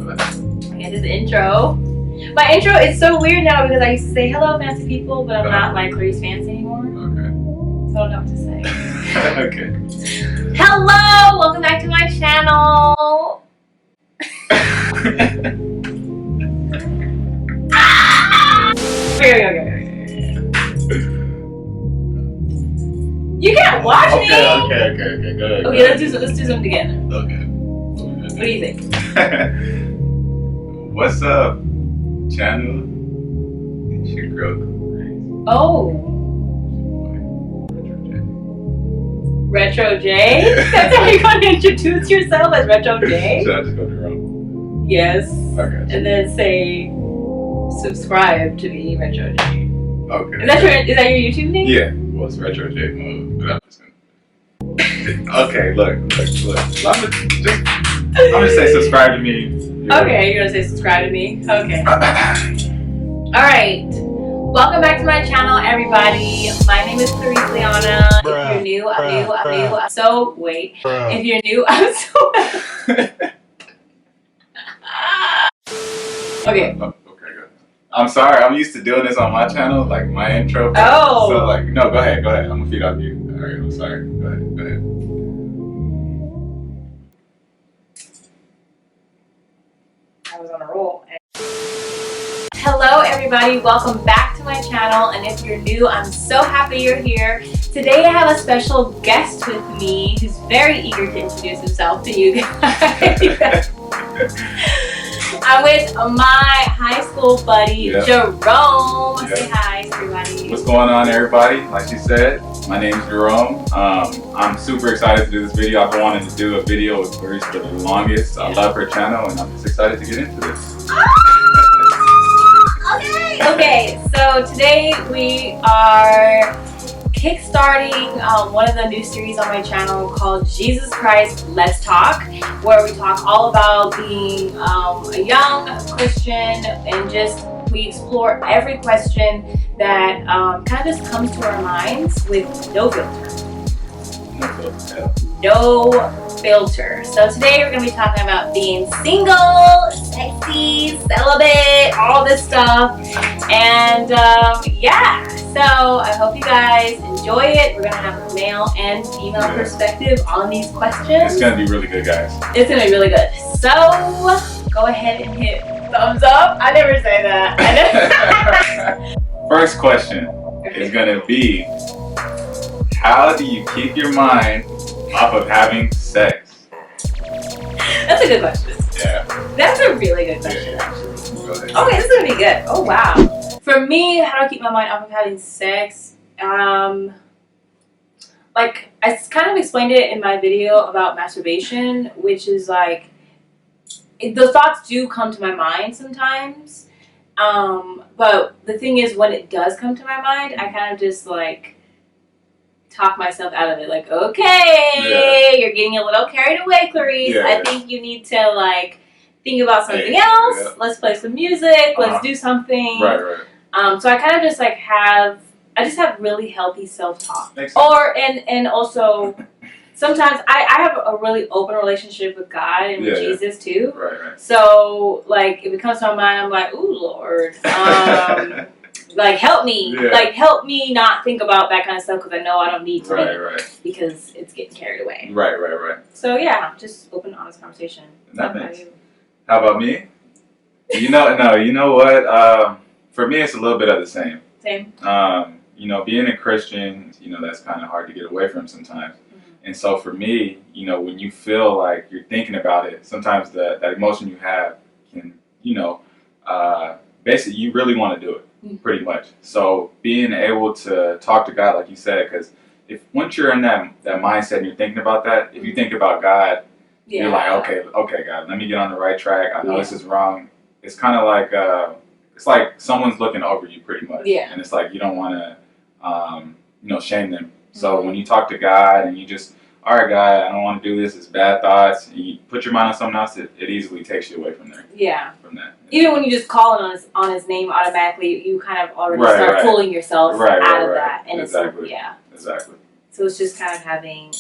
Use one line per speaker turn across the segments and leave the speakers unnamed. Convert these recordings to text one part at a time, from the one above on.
Okay, this is the intro. My intro is so weird now because I used to say hello fancy people, but I'm not like Clarece fancy anymore.
Okay.
So I don't know what to say.
Okay.
Hello! Welcome back to my channel. Okay. You can't watch me!
Okay, go ahead.
Okay, let's do something together.
Okay.
What do you think?
What's up, channel? It's your girl, Clarece.
Oh. Retro J? That's how you're going to introduce yourself, as Retro J?
Should I just go to wrong?
Yes.
Okay.
And then say, subscribe to me, Retro J.
Okay.
Is that your YouTube name?
Yeah. Well, it's Retro J mode, but I'm just gonna... Okay, look. I'm gonna say subscribe to me.
Okay, you're gonna say subscribe to me? Okay. Alright. Welcome back to my channel, everybody. My name is Clarece Leona. If you're new, I'm new. If you're new, I'm so... Okay.
Okay, good. I'm sorry, I'm used to doing this on my channel, like my intro.
Oh.
So like, no, go ahead. I'm gonna feed off you. All right, I'm sorry. Go ahead.
I was on a roll. Hello everybody, welcome back to my channel, and if you're new, I'm so happy you're here. Today I have a special guest with me who's very eager to introduce himself to you guys. I'm with my high school buddy, Jerome.
Yep.
Say hi, everybody.
What's going on, everybody? Like she said, my name's Jerome. I'm super excited to do this video. I've been wanting to do a video with Clarece for the longest. I love her channel, and I'm just excited to get into this.
Okay, so today we are kickstarting one of the new series on my channel called Jesus Christ Let's Talk, where we talk all about being a young Christian, and just we explore every question that kind of just comes to our minds with no filter. No filter. So today we're going to be talking about being single, sexy, celibate, all this stuff. And yeah, so I hope you guys enjoy it. We're going to have a male and female perspective on these questions.
It's going to be really good, guys.
It's going to be really good. So go ahead and hit thumbs up. I never say that.
First question is going to be, how do you keep your mind off of having sex?
That's a good question.
Yeah.
That's a really good question, actually.
Go ahead.
Okay, this is gonna be good. Oh wow. For me, how do I keep my mind off of having sex? Like I kind of explained it in my video about masturbation, which is like the thoughts do come to my mind sometimes. But the thing is, when it does come to my mind, I kind of just like talk myself out of it, like, okay, you're getting a little carried away, Clarece. I think you need to like think about something else. Let's play some music. Let's do something.
Right.
So I kind of just like I just have really healthy self-talk. And also sometimes I have a really open relationship with God and with Jesus too.
Right.
So like if it comes to my mind, I'm like, ooh, Lord. Like help me, like help me not think about that kind of stuff, because I know I don't need to, because it's getting carried away.
Right.
So yeah, just open, honest conversation.
How about me? You know what? For me, it's a little bit of the same.
Same.
You know, being a Christian, you know, that's kind of hard to get away from sometimes. And so for me, you know, when you feel like you're thinking about it, sometimes that emotion you have can, you know, basically you really want to do it. Pretty much. So being able to talk to God, like you said, because once you're in that mindset and you're thinking about that, if you think about God, you're like, okay, God, let me get on the right track. I know this is wrong. It's kind of like it's like someone's looking over you, pretty much. And it's like you don't want to, you know, shame them. So when you talk to God and you just, all right, God, I don't want to do this. It's bad thoughts. And you put your mind on something else, it easily takes you away from there. From that.
Even when you just call on his name automatically, you kind of already start pulling yourself out of that. And
exactly.
So it's just kind of having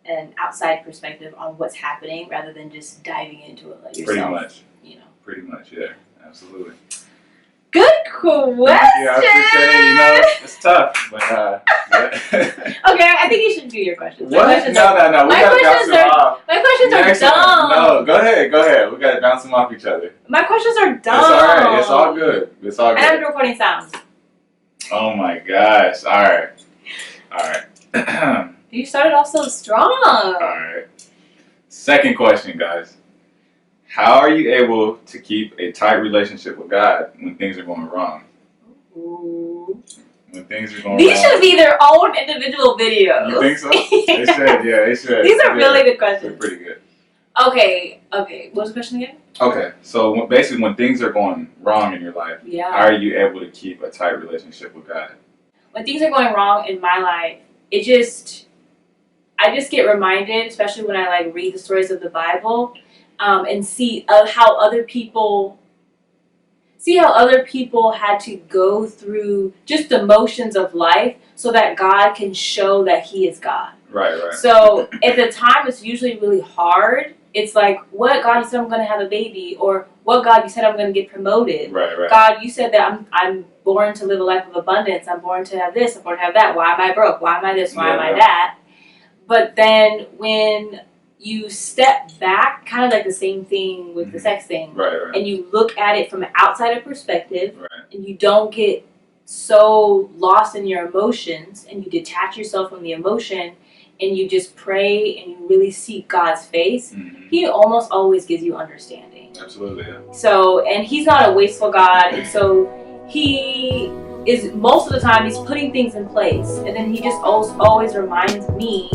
an outside perspective on what's happening rather than just diving into it like yourself.
Pretty much. Pretty much, yeah. Absolutely.
Good question.
Yeah, I appreciate it. You know, it's tough, but yeah.
Okay, I think you should do your questions.
What? No. We gotta bounce them off.
My questions are dumb.
No, go ahead. We gotta bounce them off each other.
My questions are dumb.
It's alright. It's all good.
And I'm recording sounds.
Oh my gosh. Alright.
You started off so strong.
Alright. Second question, guys. How are you able to keep a tight relationship with God when things are going wrong?
Ooh.
When things are going
These
wrong.
should be their own individual videos.
You think so? They should, yeah, they should.
These are really good questions.
They're pretty good.
Okay. What was the question again?
Okay, so basically when things are going wrong in your life,
Yeah.
how are you able to keep a tight relationship with God?
When things are going wrong in my life, I just get reminded, especially when I like read the stories of the Bible, and see how other people had to go through just the motions of life so that God can show that He is God.
Right.
So at the time, it's usually really hard. It's like, what, God, you said I'm going to have a baby, or what, God, you said I'm going to get promoted.
Right.
God, you said that I'm born to live a life of abundance. I'm born to have this. I'm born to have that. Why am I broke? Why am I this? Why am I that? But then when you step back, kind of like the same thing with the sex thing,
Right.
and you look at it from an outsider perspective,
Right.
and you don't get so lost in your emotions, and you detach yourself from the emotion, and you just pray and you really seek God's face, He almost always gives you understanding.
Absolutely, yeah.
So, and He's not a wasteful God, and so He is, most of the time, He's putting things in place, and then He just always reminds me,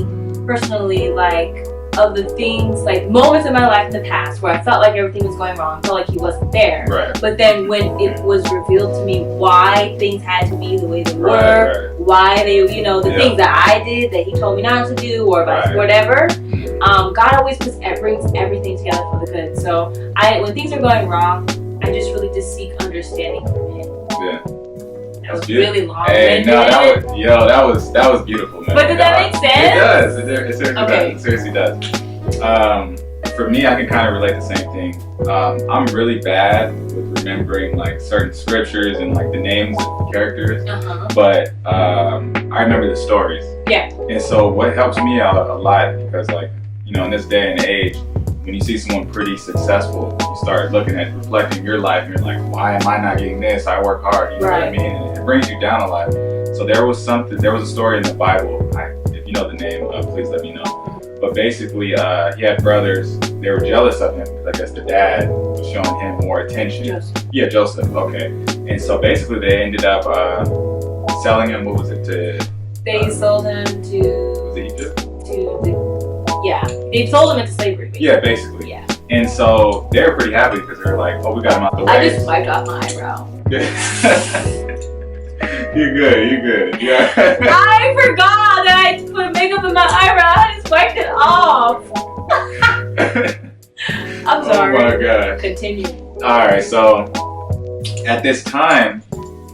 personally, like, of the things, like moments in my life in the past where I felt like everything was going wrong, felt like He wasn't there.
Right.
But then when it was revealed to me why things had to be the way they were, why they, the things that I did that He told me not to do, or whatever, God always brings everything together for the good. So when things are going wrong, I just really just seek understanding from Him.
Yeah.
That was really long.
Hey, no, that was beautiful, man.
But did that make sense?
It does. It seriously does. It seriously does. For me, I can kind of relate the same thing. I'm really bad with remembering like certain scriptures and like the names of the characters, but I remember the stories. Yeah. And so what helps me out a lot, because like in this day and age, when you see someone pretty successful, you start reflecting your life, and you're like, why am I not getting this? I work hard, you know what I mean? And it brings you down a lot. So there was a story in the Bible, if you know the name, please let me know. But basically, he had brothers, they were jealous of him, because I guess the dad was showing him more attention. Joseph. Yeah, Joseph, okay. And so basically they ended up selling him,
They sold him to...
Was it Egypt?
Yeah, they sold him into slavery. Basically.
Yeah, basically. Yeah. And so they were pretty happy because they were like, "Oh, we got him out the way."
I just wiped off my eyebrow.
You're good. Yeah.
I forgot that I put makeup in my eyebrow. I just wiped it off. I'm sorry.
Oh my gosh.
Continue.
All right, so at this time,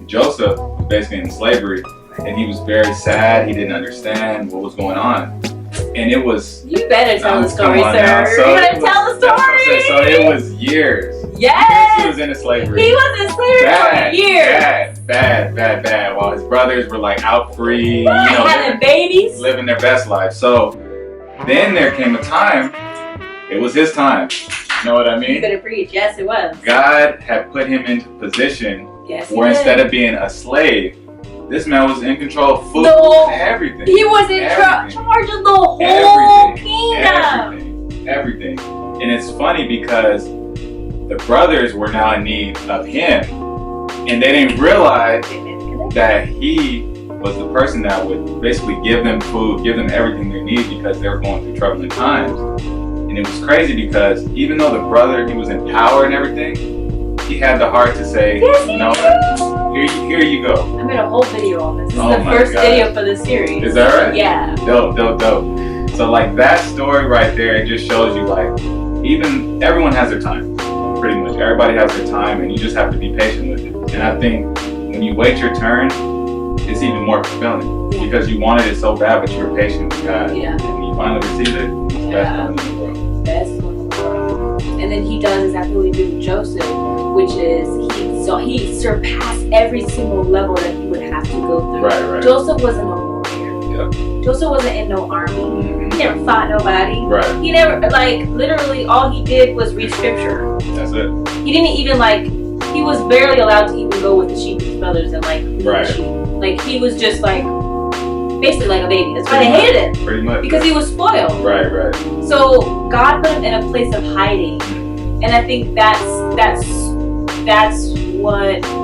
Joseph was basically in slavery, and he was very sad. He didn't understand what was going on. And it was... You better tell the story, sir. So you better tell the story. So it was years.
Yes.
He was in slavery.
He was in slavery for years.
Bad. While his brothers were like out free,
having babies,
living their best life. So then there came a time. It was his time. You know what I mean?
You better preach. Yes, it was.
God had put him into position where instead of being a slave, this man was in control of food and everything.
He was in charge of the whole kingdom.
Everything. And it's funny because the brothers were now in need of him. And they didn't realize that he was the person that would basically give them food, give them everything they need, because they were going through troubling times. And it was crazy because even though the brother, he was in power and everything, he had the heart to say, here you go.
I made a whole video on this. This is the first video for this series.
Is that right?
Yeah.
Dope. So like that story right there, it just shows you like everyone has their time. Pretty much everybody has their time, and you just have to be patient with it. And I think when you wait your turn, it's even more fulfilling because you wanted it so bad, but you were patient with God. Yeah. And you finally received it. It's the best one in the world.
And then he does exactly what he did with Joseph, which is he surpassed every single level that he would have to go through.
Right.
Joseph wasn't a warrior.
Yep.
Joseph wasn't in no army. He never fought nobody.
Right.
He never, like, literally all he did was read scripture.
That's it.
He didn't even, like, he was barely allowed to even go with the sheep and his brothers and, like, lead the sheep. Like, he was just, like, basically like a baby. That's why they hated him.
Pretty much.
Because he was spoiled.
Right.
So God put him in a place of hiding. And I think that's what's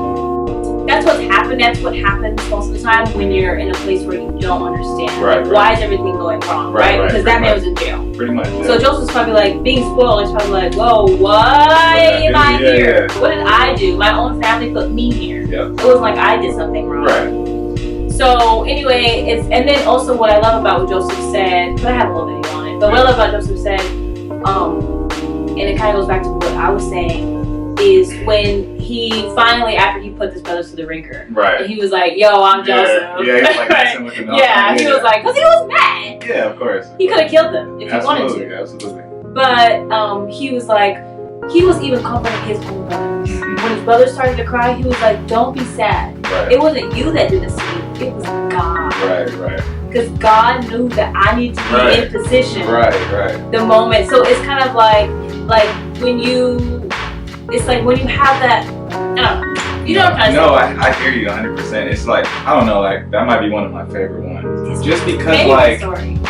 happened. That's what happens most of the time when you're in a place where you don't understand.
Right.
Why is everything going wrong? Right? Because that man was in jail.
Pretty much. Yeah.
So Joseph's probably like, being spoiled is probably like, whoa, why am I here? What did I do? My own family put me here.
Yep.
It wasn't like I did something wrong.
Right.
So anyway, and then also what I love about what Joseph said, but I have a little video on it, but what I love about Joseph said, and it kind of goes back to what I was saying, is when he finally, after he put his brothers to the ringer,
right,
and he was like, yo, I'm Joseph.
Yeah, he was like messing with the
yeah, he was like, because he was mad.
Yeah, of course.
He could have killed them if he wanted to.
Absolutely.
But he was like, he was even comforting his own brothers. When his brothers started to cry, he was like, don't be sad.
Right.
It wasn't you that did this to me, it was God.
Right.
Because God knew that I need to be in position.
Right.
The moment. So it's kind of like when you, it's like when you have that, I don't know. You know what I'm trying to say?
No, I hear you 100%. It's like, I don't know, like, that might be one of my favorite ones. Just because,
maybe
like,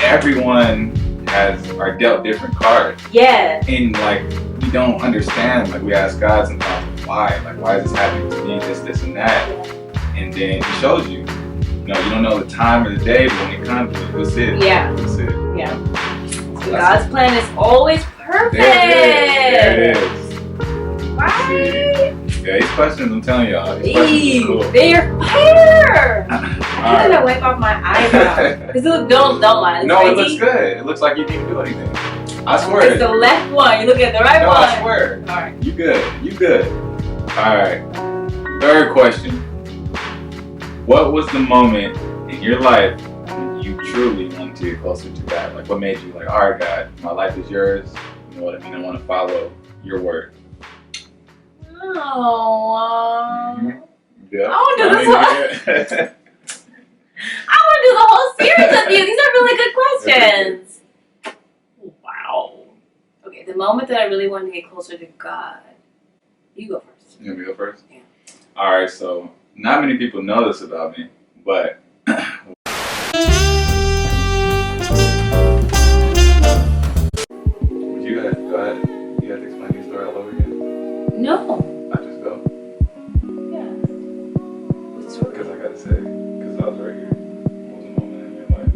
everyone are dealt different cards.
Yeah.
And, like, we don't understand. Like, we ask God sometimes, why? Like, why is this happening to me? This, and that. And then He shows you. You know, you don't know the time or the day, but when it comes, you'll see it.
Yeah.
You'll see it.
Yeah. So God's plan is always perfect.
There it is.
Right?
Yeah, these questions, I'm telling y'all, these questions are cool.
They're fire! I can't wipe off my eyebrow. Don't lie.
No, it looks good. It looks like you didn't do anything. I swear.
It's the left one. You look at the right one.
I swear.
Alright.
You good. Alright. Third question. What was the moment in your life when you truly wanted to get closer to God? Like, what made you like, alright, God, my life is yours. You know what I mean? I want to follow your word.
Yeah. I want to do this whole. I want to do the whole series of you. These are really good questions. Wow. Okay, the moment that I really wanted to get closer to God. You go first.
You want me to go first?
Yeah.
All right. So not many people know this about me, but. You go ahead. You have to explain your story all over again.
No.
Because I gotta say, because I was right here. What was the moment in your life?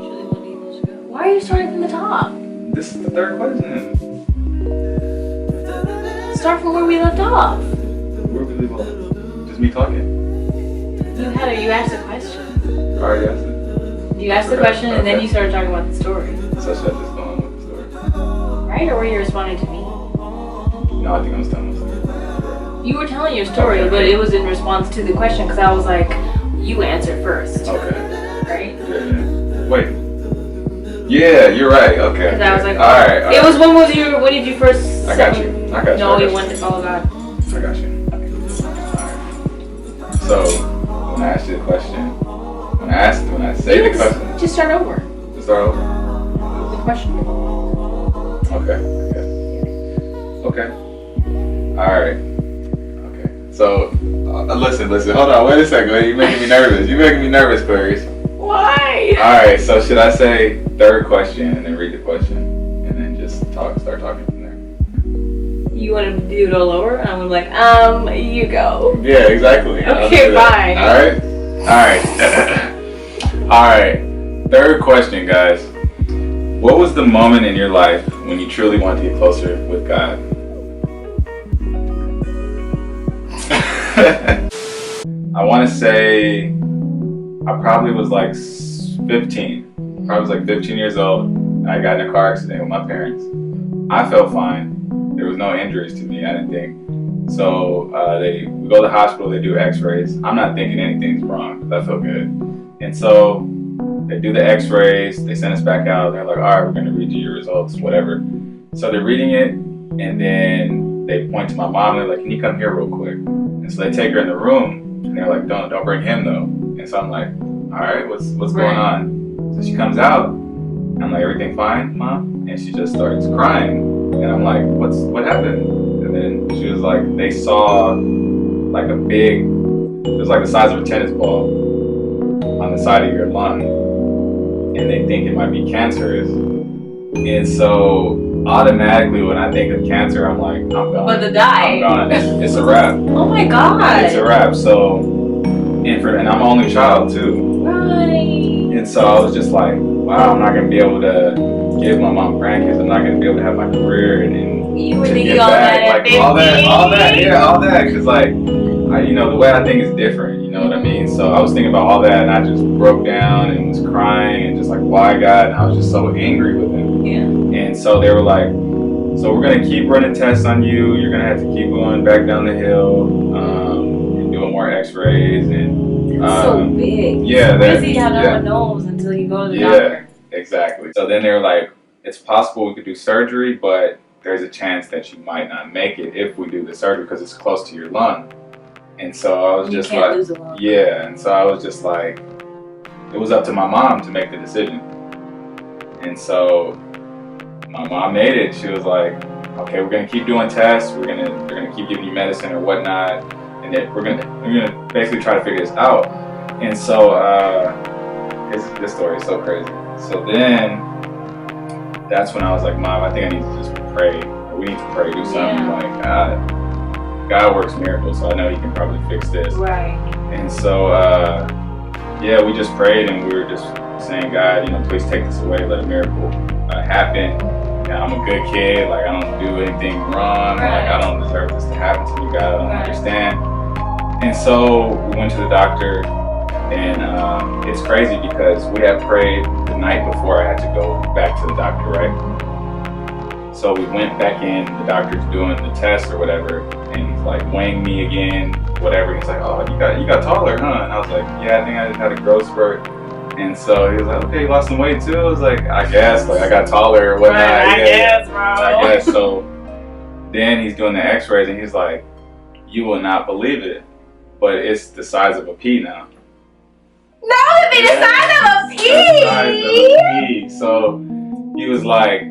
Usually when you go. Why are you starting from the top?
This is the third question.
Start from where we left off.
Where we leave off? Just me talking?
You asked a question.
I already asked it.
You asked the question and then you started talking about the story.
So should I just go on with the story?
Right? Or were you responding to me?
No, I think I was telling my story.
You were telling your story, but it was in response to the question because I was like, you answered first.
Okay.
Right?
Yeah. Wait. Yeah, you're right. Okay.
Because I was like,
all right.
It was when did you first?
I got you.
No, you went to follow God.
I got you. Alright. So, when I asked you the question, when I say the question.
Just start over.
Just start over?
The question.
Okay. Alright. So, listen, hold on, wait a second. You're making me nervous, Clarece.
Why?
Alright, so should I say third question and then read the question and then just start talking from there?
You want to do it all over? And I'm like, you go.
Yeah, exactly.
Okay, fine.
Alright. Third question, guys. What was the moment in your life when you truly wanted to get closer with God? I want to say I probably was like 15. I was like 15 years old. I got in a car accident with my parents. I felt fine. There was no injuries to me, I didn't think. So we go to the hospital, they do x-rays. I'm not thinking anything's wrong because I feel good. And so they do the x-rays, they send us back out. They're like, all right, we're going to read you your results, whatever. So they're reading it, and then they point to my mom, and they're like, can you come here real quick? And so they take her in the room, and they're like, don't bring him though. And so I'm like, all right, what's going on? So she comes out, and I'm like, everything fine, Mom? And she just starts crying, and I'm like, what happened? And then she was like, they saw like a big, it was like the size of a tennis ball on the side of your lung, and they think it might be cancerous. And so automatically when I think of cancer, I'm like, I'm gone.
But the die.
I'm gone. It's a wrap.
Oh my God.
It's a wrap. So, and I'm only child too.
Right.
And so I was just like, wow, I'm not gonna be able to give my mom grandkids. I'm not gonna be able to have my career and
You were
to
thinking
get
all
back.
that,
Like all that. Cause like, the way I think is different. You know what I mean? So I was thinking about all that, and I just broke down and was crying and just like, why God? And I was just so angry with him.
Yeah.
And so they were like, so we're gonna keep running tests on you. You're gonna have to keep going back down the hill and doing more X-rays and.
So big.
Yeah,
it's crazy how no one knows until you go to the doctor.
Exactly. So then they were like, it's possible we could do surgery, but there's a chance that you might not make it if we do the surgery because it's close to your lung. And so I was just like, yeah. And so I was just like, it was up to my mom to make the decision. And so my mom made it. She was like, okay, we're gonna keep doing tests. We're gonna keep giving you medicine or whatnot, and then we're gonna basically try to figure this out. And so this story is so crazy. So then that's when I was like, Mom, I think I need to just pray. We need to pray, do something. Like God works miracles, so I know He can probably fix this.
Right.
And so we just prayed, and we were just saying, God, please take this away. Let a miracle happen. I'm a good kid. Like, I don't do anything wrong.
Right.
Like, I don't deserve this to happen to me, God. I don't understand. And so we went to the doctor, and it's crazy because we had prayed the night before I had to go back to the doctor, right? So we went back in, the doctor's doing the test or whatever, and he's like weighing me again, whatever. He's like, oh, you got taller, huh? And I was like, yeah, I think I just had a growth spurt. And so he was like, okay, you lost some weight too? I was like, I guess, like I got taller or whatnot.
Right, I guess, bro.
I guess. So then he's doing the x-rays, and he's like, you will not believe it, but it's the size of a pea now.
No, it'd be the size of a pea!
The size of a pea. So he was like,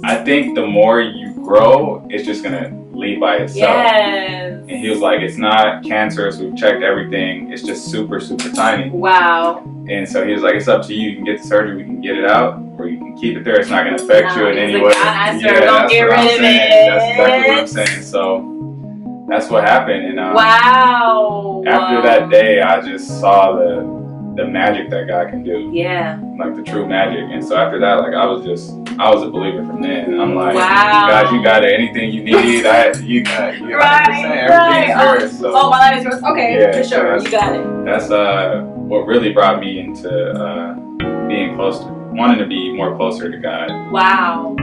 I think the more you grow, it's just gonna leave by itself.
Yes.
And he was like, it's not cancerous, we've checked everything, it's just super, super tiny.
Wow.
And so he was like, it's up to you. You can get the surgery, we can get it out, or you can keep it there. It's not going to affect you in any way.
Don't get rid of it.
That's exactly what I'm saying. So that's what happened. And
wow.
After that day, I just saw the magic that God can do.
Yeah.
Like the true magic. And so after that, like I was a believer from then. And I'm like,
wow.
God, you got it. Anything you need, you got it.
Right.
Everything is yours. So,
my life is yours. Okay,
yeah,
for sure.
So
you got it.
That's what really brought me into being wanting to be more closer to God.
Wow.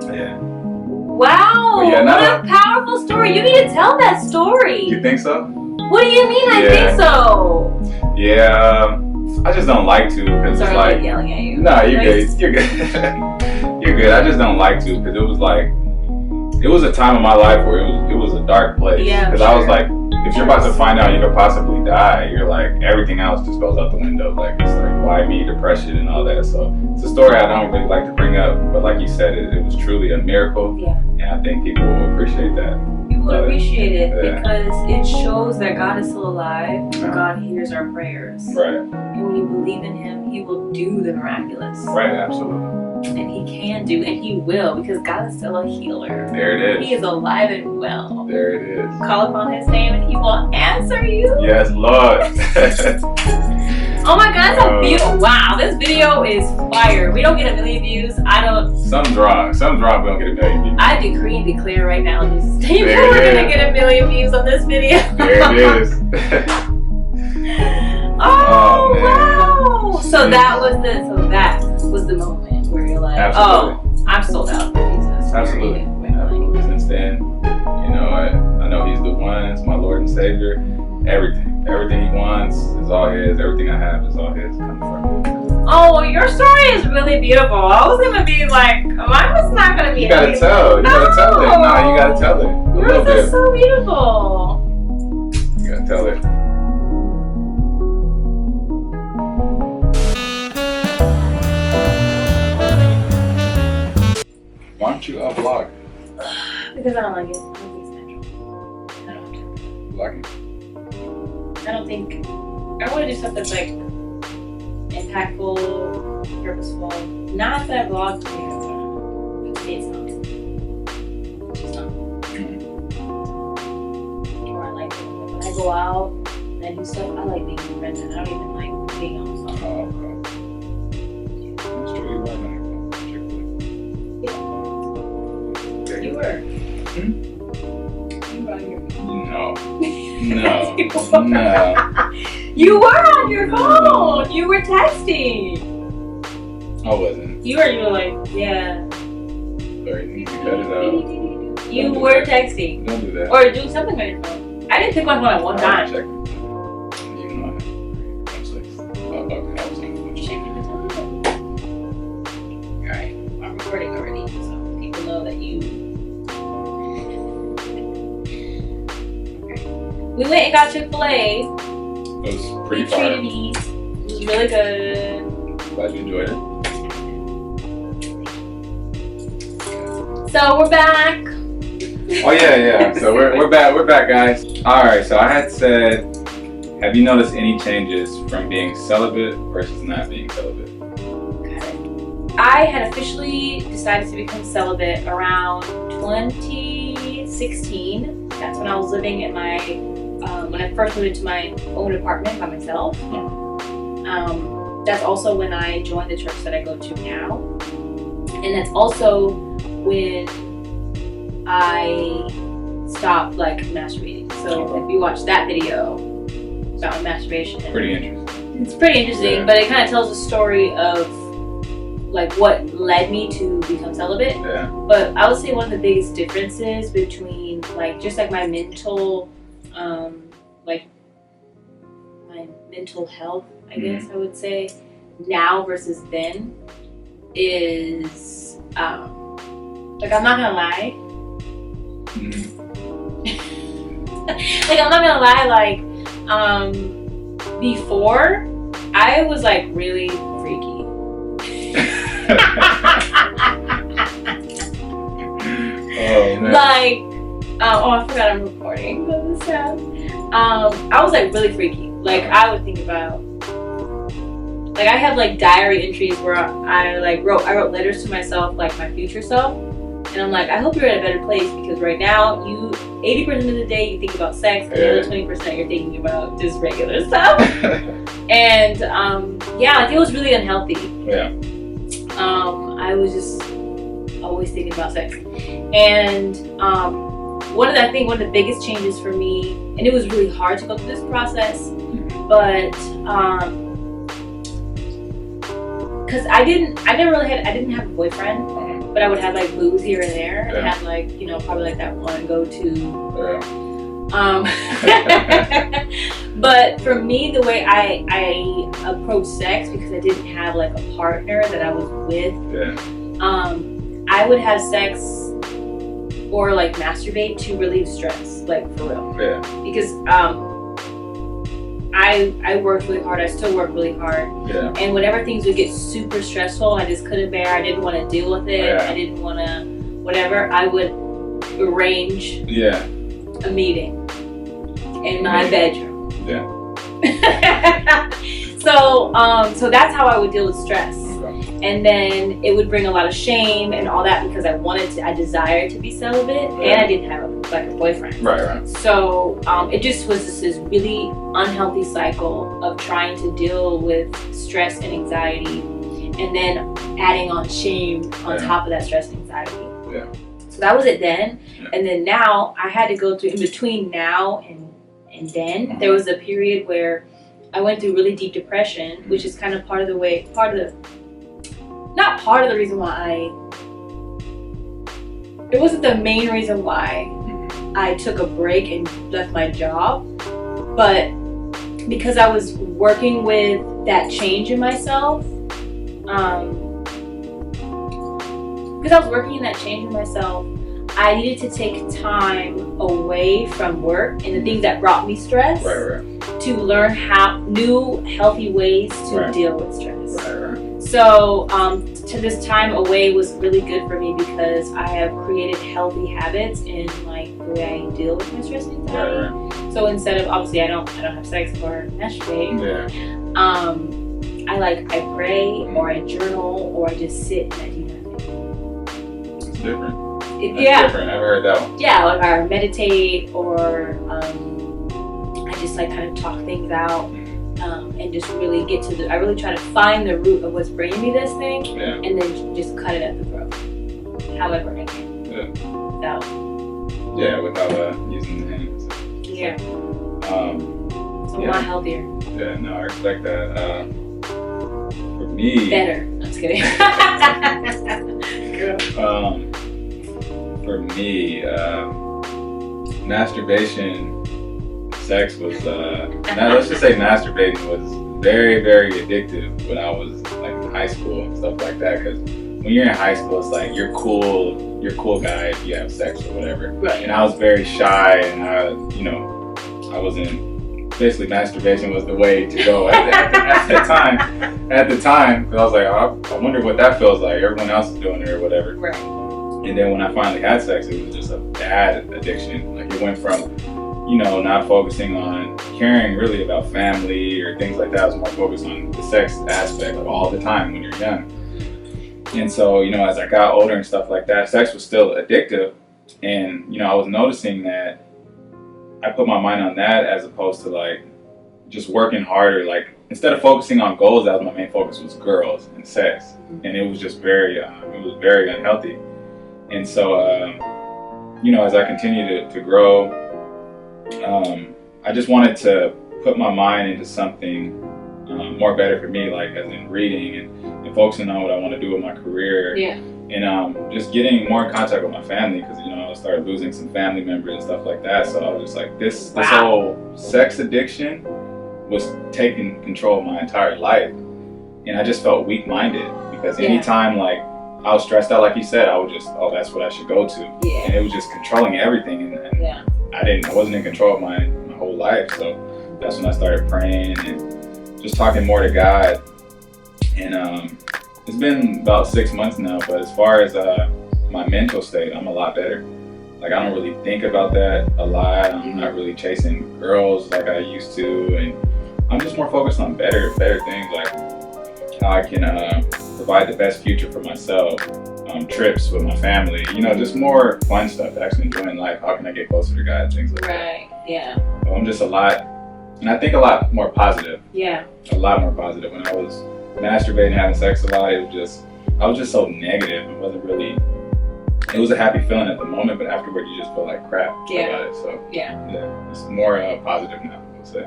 Yeah.
Wow.
Yeah,
what a powerful story. You need to tell that story.
You think so?
What do you mean I think so?
Yeah, I just don't like to because it's like
yelling at you.
No, you're good. You're good. You're good. I just don't like to because it was a time in my life where it was a dark place.
Yeah.
Because I was like, if you're about to find out you could possibly die, you're like, everything else just goes out the window. Like, it's like, why me, depression and all that. So it's a story I don't really like to bring up, but like you said, it was truly a miracle.
Yeah.
And I think people will appreciate that.
People appreciate it because it shows that God is still alive and God hears our prayers.
Right.
And when you believe in Him, He will do the miraculous.
Right, absolutely.
And He can do, and He will, because God is still a healer.
There it is.
He is alive and well.
There it is.
Call upon His name and He will answer you.
Yes, Lord.
Oh my God, that's so beautiful. Wow, this video is fire. We don't get 1 million views.
Something's wrong. Something's wrong. We don't get 1 million views.
I decree and declare right now in Jesus' name that we're going to get 1 million views on this video.
There it is.
Oh, wow. So that was the moment where you're like,
absolutely.
Oh, I'm sold out for Jesus.
Absolutely. Absolutely. Since then, I know He's the one. It's my Lord and Savior. Everything He wants is all His. Everything I have is all His. Coming from Him.
Oh, well, your story is really beautiful. I was gonna be like, Mine was not gonna be.
You gotta tell. You gotta tell it. No, you gotta tell it. A little
Yours
bit.
is so beautiful.
You gotta tell it. Why don't you vlog?
Because I don't like it. I don't think it's natural. I don't have to.
Vlogging?
I don't think. I want to do stuff that's like impactful, purposeful. Not that I vlog to me. It's not. It's just not. Or I like it. When I go out and I do stuff, I like being independent. I don't even like being on the phone.
Oh, okay. That's true. You're right on your phone. Chick-fil-A.
You were. You were on your phone.
No.
You were on your phone. You were texting.
I wasn't.
You were like, yeah.
Sorry, you need to cut it out.
You were texting.
Don't do that.
Or doing something on your phone. I didn't pick my phone at one time.
Check. You know, I'm like,
Checking the time. Alright, I'm recording already, so people know that you. Okay. We went and got Chick-fil-A.
It was pretty
They
fire.
treated me. It was really good.
Glad you enjoyed it.
So we're back.
Oh yeah. So we're back, guys. All right. So I had said, have you noticed any changes from being celibate versus not being celibate?
I had officially decided to become celibate around 2016. That's when I was living in my, when I first moved into my own apartment by myself. That's also when I joined the church that I go to now. And that's also when I stopped like masturbating. So if you watch that video about masturbation,
Pretty interesting.
it's pretty interesting,
Yeah.
but it kind of tells the story of like what led me to become celibate.
Yeah.
But I would say one of the biggest differences between like just like my mental health, I guess I would say, now versus then is like I'm not gonna lie. Like I'm not gonna lie, like before I was like really freaky.
Oh man.
Like I forgot I'm recording. That was sad. I was like really freaky. Like I would think about, like I have like diary entries where I wrote letters to myself, like my future self, and I'm like, I hope you're in a better place because right now you 80% of the day you think about sex, and the other 20% you're thinking about just regular stuff. And yeah, like it was really unhealthy.
Yeah.
I was just always thinking about sex, and one of the biggest changes for me, and it was really hard to go through this process, but because I didn't have a boyfriend, but I would have like boos here and there, and have like, you know, probably like that one go-to. But for me, the way I approach sex, because I didn't have like a partner that I was with, I would have sex or like masturbate to relieve stress, like for real.
Yeah.
Because I worked really hard. I still work really hard.
Yeah.
And whenever things would get super stressful, I just couldn't bear. I didn't want to deal with it.
Yeah.
I didn't want to whatever. I would arrange a meeting in my bedroom.
Yeah.
So that's how I would deal with stress.
Okay.
And then it would bring a lot of shame and all that because I desired to be celibate, and I didn't have a boyfriend.
Right.
So it just was this really unhealthy cycle of trying to deal with stress and anxiety, and then adding on shame on top of that stress and anxiety.
Yeah.
So that was it then. And then now I had to go through, in between now and then, there was a period where I went through really deep depression, which is kind of not part of the reason why it wasn't the main reason why I took a break and left my job, but because I was working with that change in myself, because I was working in that change in myself, I needed to take time away from work and the things that brought me stress to learn new healthy ways to deal with stress. So to this time away was really good for me because I have created healthy habits in like the way I deal with my stress and anxiety. So instead of, obviously I don't have sex or masturbate, I pray or I journal or I just sit and I do nothing.
It's different.
That's
different. I've heard that one.
Yeah, like I meditate or I just like kind of talk things out and just really get to I really try to find the root of what's bringing me this thing and then just cut it at the throat. However I can.
Without using the hands.
So I'm a lot healthier.
Yeah, no, I respect that. For me...
Better. I'm just kidding.
For me, masturbation, sex was, let's just say masturbating was very, very addictive when I was like in high school and stuff like that. Because when you're in high school, it's like you're cool guy if you have sex or whatever.
Right.
And I was very shy, and I wasn't. Basically, masturbation was the way to go at the time. At the time, because I was like, I wonder what that feels like. Everyone else is doing it or whatever.
Right.
And then when I finally had sex, it was just a bad addiction. Like it went from, not focusing on caring really about family or things like that. I was more focused on the sex aspect all the time when you're young. And so, as I got older and stuff like that, sex was still addictive. And, I was noticing that I put my mind on that as opposed to like just working harder. Like instead of focusing on goals, that was my main focus was girls and sex. And it was just very unhealthy. And so, as I continued to grow, I just wanted to put my mind into something more better for me, like as in reading and focusing on what I want to do with my career. And just getting more in contact with my family because, I started losing some family members and stuff like that. So I was just like, this whole sex addiction was taking control of my entire life. And I just felt weak-minded because anytime like I was stressed out, like you said, I would just, that's what I should go to. And it was just controlling everything. And I wasn't in control of my whole life. So that's when I started praying and just talking more to God. And it's been about 6 months now, but as far as my mental state, I'm a lot better. Like I don't really think about that a lot. I'm not really chasing girls like I used to. And I'm just more focused on better things, like how I can provide the best future for myself, trips with my family, just more fun stuff, actually enjoying life. How can I get closer to God, things like that. So I'm just a lot, and I think a lot more positive. A lot more positive. When I was masturbating, having sex a lot, I was just so negative. It was a happy feeling at the moment, but afterward you just feel like crap about it. So it's more positive now, I would say.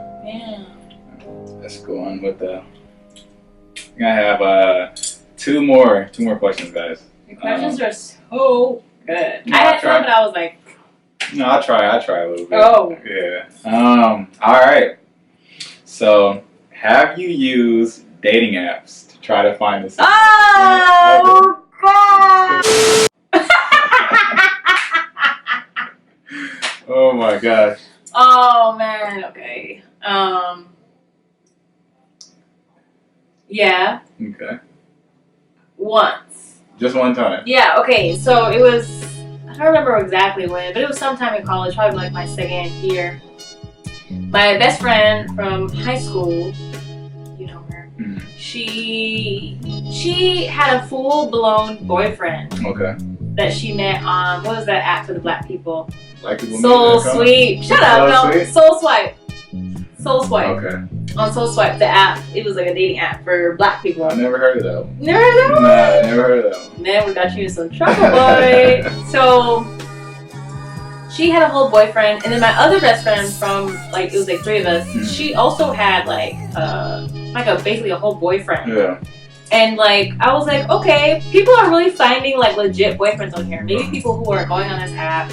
Let's go on with I'm gonna have two more questions, guys.
The questions are so good. I had some, but I was like,
no, I'll try a little bit.
Oh.
Yeah. All right. So, have you used dating apps to try to find a
Oh, God!
Oh my gosh.
Oh man. Okay. Yeah.
Okay.
Once.
Just one time.
Yeah. Okay. So it was. I don't remember exactly when, but it was sometime in college, probably like my second year. My best friend from high school, you know her. She had a full-blown boyfriend.
Okay.
That she met on, what was that app for the black people?
Black people.
Soul Sweep. Shut up. No. Soul Swipe. Soul Swipe.
Okay.
On Soul Swipe, the app. It was like a dating app for black people.
I never heard of that one.
Never heard of that one?
Nah, I never heard of that one.
Man, we got you in some trouble, boy. So she had a whole boyfriend, and then my other best friend from it was like three of us. She also had basically a whole boyfriend.
Yeah.
And I was like, okay, people are really finding legit boyfriends on here. Maybe people who are going on this app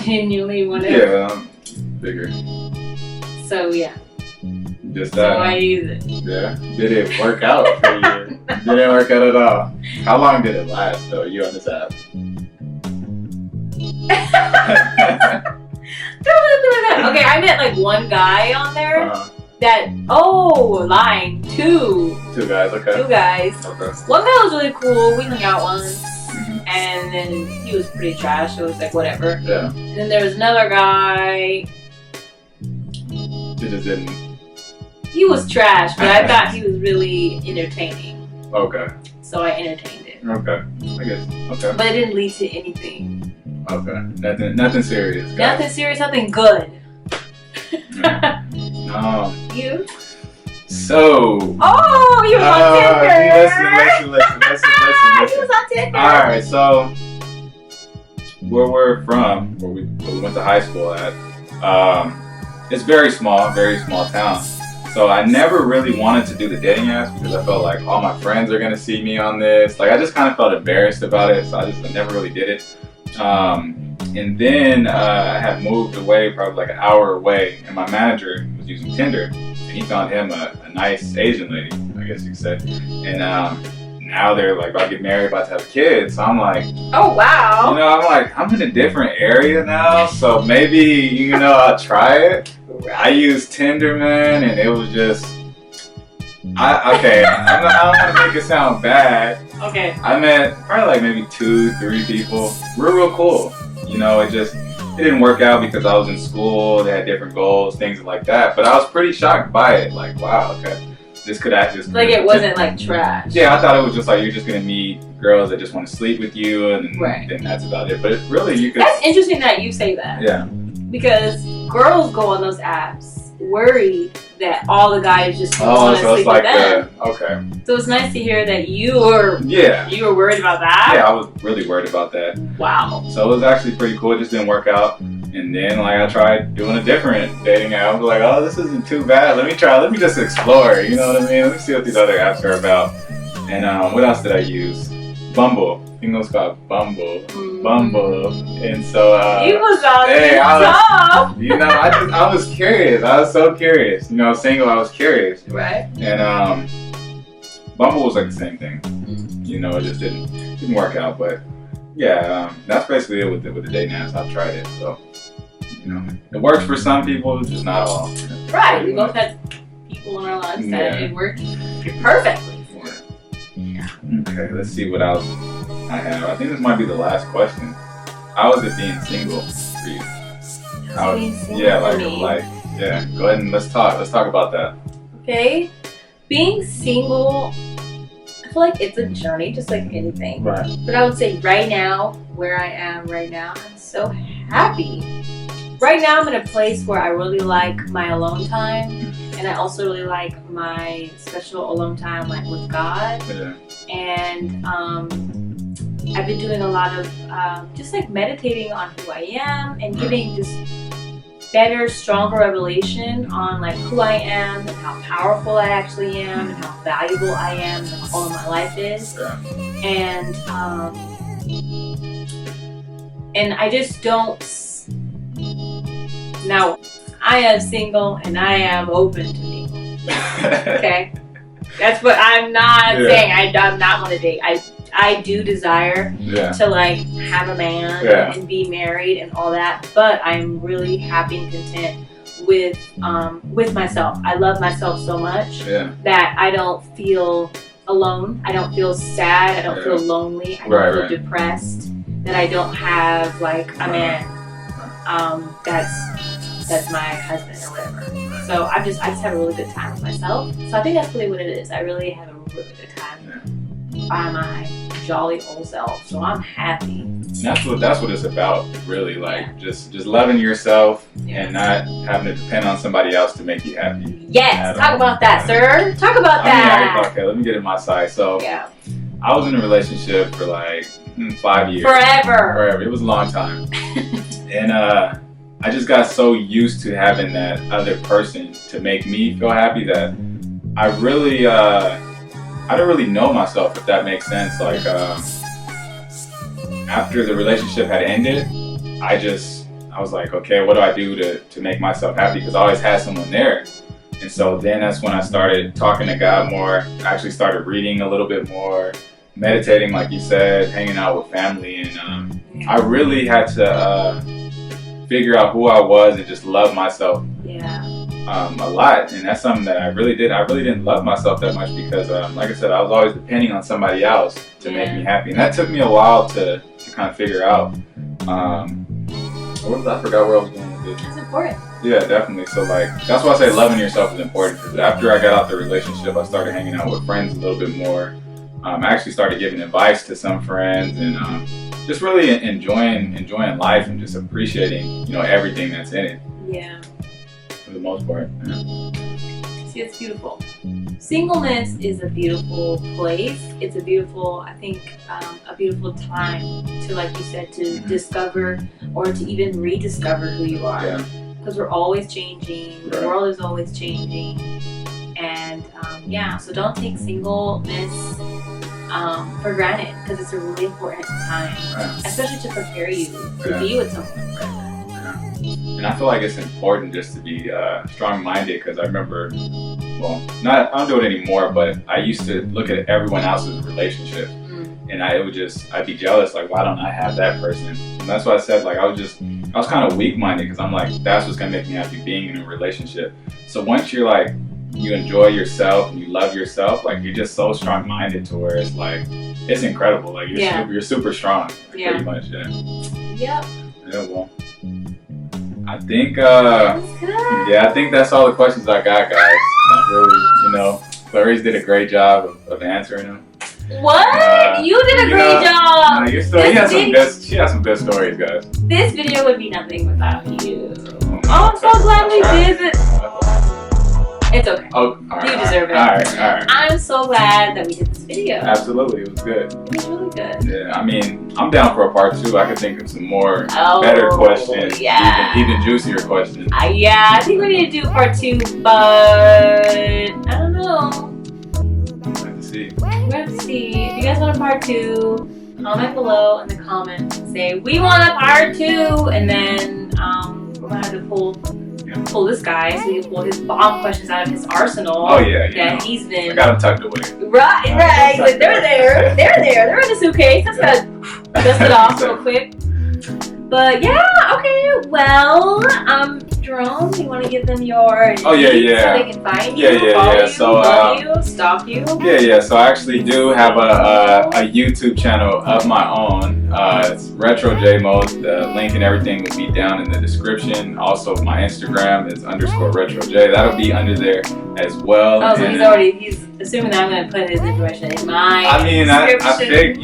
genuinely want to.
Yeah, bigger.
So yeah.
Just
So
that.
I use it.
Yeah. Did it work out for you? Didn't work out at all. How long did it last though? You on this app?
Okay, I met like one guy on there that, lying, two
guys, okay.
Two guys.
Okay.
One guy was really cool, we hung out once, and then he was pretty trash, so it was like whatever.
Yeah.
And then there was another guy,
It just didn't.
he was trash, but I thought he was really entertaining.
Okay.
So I entertained it.
Okay. I guess. Okay.
But it didn't lead to anything.
Okay. Nothing serious. Guys.
Nothing serious, nothing good.
Yeah.
You?
So.
Oh, you was on Tinder.
Listen.
He was on Tinder.
Alright, so where we're from, where we went to high school at, it's very small town. So I never really wanted to do the dating apps because I felt like all my friends are gonna see me on this. Like I just kind of felt embarrassed about it, so I never really did it. And then I had moved away, probably like an hour away, and my manager was using Tinder, and he found him a nice Asian lady, I guess you could say. And now they're like about to get married, about to have kids. So I'm like,
oh wow.
you know, I'm in a different area now, so maybe I'll try it. I used Tinder, man, and it was just. I don't want to make it sound bad.
Okay.
I met probably like maybe 2-3 people. Real cool. It didn't work out because I was in school. They had different goals, things like that. But I was pretty shocked by it. Like, wow, okay, this could act just
like it wasn't like trash.
Yeah, I thought it was just like you're just gonna meet girls that just want to sleep with you, and then that's about it. But really, you could.
That's interesting that you say that.
Yeah.
Because girls go on those apps worried that all the guys just want to sleep with them.
Okay.
So it's nice to hear that you were worried about that.
Yeah, I was really worried about that.
Wow.
So it was actually pretty cool. It just didn't work out. And then I tried doing a different dating app. I was like, oh, this isn't too bad. Let me just explore. You know what I mean? Let me see what these other apps are about. And what else did I use? Bumble. I think it was called Bumble. Bumble. And so
you was on
top. I was curious. I was so curious. Single, I was curious.
Right.
And Bumble was like the same thing. It just didn't work out. But yeah, that's basically it with the dating apps. I've tried it. So it works for some people, just not all.
Right. We both had people in our lives that it worked perfectly.
Okay, let's see what else I have. I think this might be the last question. How is it being single for you? Go ahead and let's talk about that.
Okay, being single, I feel like it's a journey, just like anything.
Right.
But I would say right now, where I am right now, I'm so happy. Right now, I'm in a place where I really like my alone time, and I also really like my special alone time, like with God.
Yeah.
And I've been doing a lot of just like meditating on who I am and getting just better, stronger revelation on like who I am and how powerful I actually am and how valuable I am and all of my life is.
Yeah.
And I just don't. Now, I am single and I am open to mingle. Okay? That's what I'm not saying. I do not want to date. I do desire to like have a man and be married and all that, but I'm really happy and content with myself. I love myself so much that I don't feel alone. I don't feel sad. I don't feel lonely. I don't feel depressed. That I don't have like a man that's my husband or whatever. So I just have a really good time with myself. So I think that's really what it is. I really have a really good time by my jolly old self. So I'm happy.
That's what it's about, really. Like just loving yourself and not having to depend on somebody else to make you happy.
Yes, talk about that, sir. Talk about that.
Okay, let me get in my side. So I was in a relationship for like 5 years.
Forever.
It was a long time. And I just got so used to having that other person to make me feel happy that I don't really know myself, if that makes sense. Like after the relationship had ended, I was like, okay, what do I do to make myself happy? Because I always had someone there. And so then that's when I started talking to God more. I actually started reading a little bit more, meditating, like you said, hanging out with family. And I really had to figure out who I was and just love myself a lot. And that's something that I really did. I really didn't love myself that much because, like I said, I was always depending on somebody else to make me happy. And that took me a while to kind of figure out. I forgot where I was going with this.
It's important.
Yeah, definitely. So like, that's why I say loving yourself is important. Because after I got out the relationship, I started hanging out with friends a little bit more. I actually started giving advice to some friends and just really enjoying life and just appreciating, everything that's in it.
Yeah.
For the most part. Yeah.
See, it's beautiful. Singleness is a beautiful place. It's a beautiful, I think, a beautiful time to, like you said, to discover or to even rediscover who you are.
Yeah.
Because we're always changing. The world is always changing. And so don't take singleness for granted, because it's a really important time, especially to prepare you to be with someone.
And I feel like it's important just to be strong-minded, because I remember, I don't do it anymore, but I used to look at everyone else's relationship, and I'd be jealous, like, why don't I have that person? And that's why I said, like, I was kind of weak-minded, because I'm like, that's what's gonna make me happy, being in a relationship. So once you're like, you enjoy yourself and you love yourself, like, you're just so strong-minded to where it's like, it's incredible. Like, you're super strong, pretty much. Yeah, well, I think I think that's all the questions I got, guys. I really, Clarece did a great job of answering them.
What? You did a great job.
She has some good stories, guys.
This video would be nothing without you. Oh, I'm so glad we did it. It's okay.
Oh, all right,
you deserve it.
All right.
I'm so glad that we did this video.
Absolutely, it was good.
It was really good.
Yeah, I mean, I'm down for a part 2. I could think of some more better questions, even juicier questions.
I think we need to do part 2, but I don't know.
We'll have to see.
We're gonna have to see. If you guys want a part 2, comment below in the comments and say we want a part 2, and then we're gonna have to pull this guy so he can pull his bomb questions out of his arsenal.
Oh yeah.
Yeah, he's been.
I got him tucked away.
Right. He's like, they're there. They're in the suitcase. Just gotta dust it off real quick. But yeah, okay. Well, Jerome, you want to give them your
so
they can find you, follow you,
so
love you, stalk you.
So I actually do have a YouTube channel of my own. It's Retro J Mode. The link and everything will be down in the description. Also, my Instagram is _RetroJ. That'll be under there as well.
Oh, so he's assuming that I'm going to put his information in my description.
I think,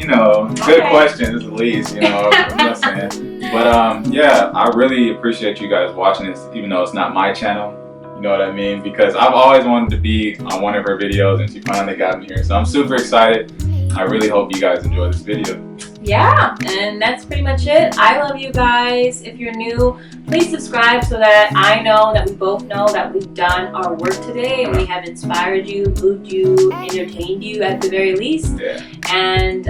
good questions at least, I'm just saying. But I really appreciate you guys watching this, even though it's not my channel. You know what I mean? Because I've always wanted to be on one of her videos, and she finally got me here. So I'm super excited. I really hope you guys enjoy this video.
Yeah, and that's pretty much it. I love you guys. If you're new, please subscribe so that I know, that we both know that we've done our work today and we have inspired you, moved you, entertained you at the very least.
Yeah.
And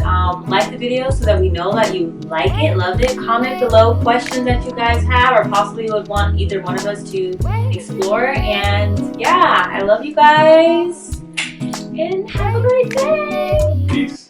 like the video so that we know that you like it, loved it. Comment below questions that you guys have or possibly would want either one of us to explore. And yeah, I love you guys. And have a great day.
Peace.